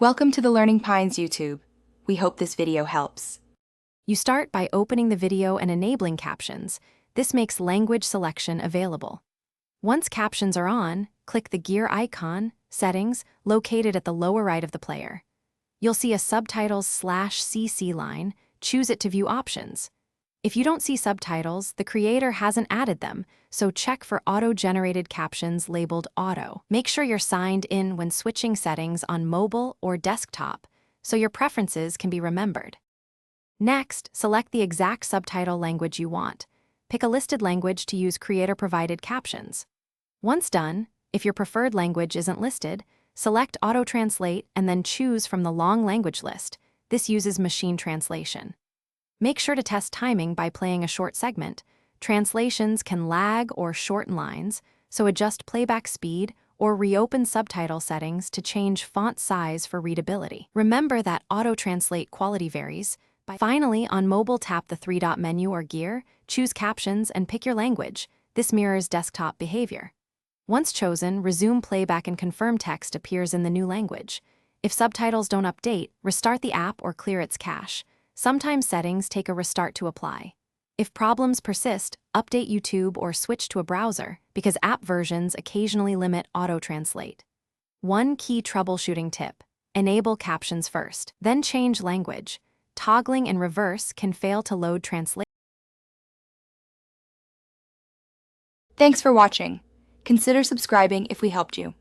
Welcome to the Learning Pines YouTube. We hope this video helps. You start by opening the video and enabling captions. This makes language selection available. Once captions are on, click the gear icon, Settings, located at the lower right of the player. You'll see a Subtitles/CC line. Choose it to view options. If you don't see subtitles, the creator hasn't added them, so check for auto-generated captions labeled Auto. Make sure you're signed in when switching settings on mobile or desktop, so your preferences can be remembered. Next, select the exact subtitle language you want. Pick a listed language to use creator-provided captions. Once done, if your preferred language isn't listed, select Auto Translate and then choose from the long language list. This uses machine translation. Make sure to test timing by playing a short segment. Translations can lag or shorten lines, so adjust playback speed or reopen subtitle settings to change font size for readability. Remember that auto-translate quality varies. Finally, on mobile, tap the three-dot menu or gear, choose Captions, and pick your language. This mirrors desktop behavior. Once chosen, resume playback and confirm text appears in the new language. If subtitles don't update, restart the app or clear its cache. Sometimes settings take a restart to apply. If problems persist, update YouTube or switch to a browser, because app versions occasionally limit auto-translate. One key troubleshooting tip: enable captions first, then change language. Toggling in reverse can fail to load translation. Thanks for watching. Consider subscribing if we helped you.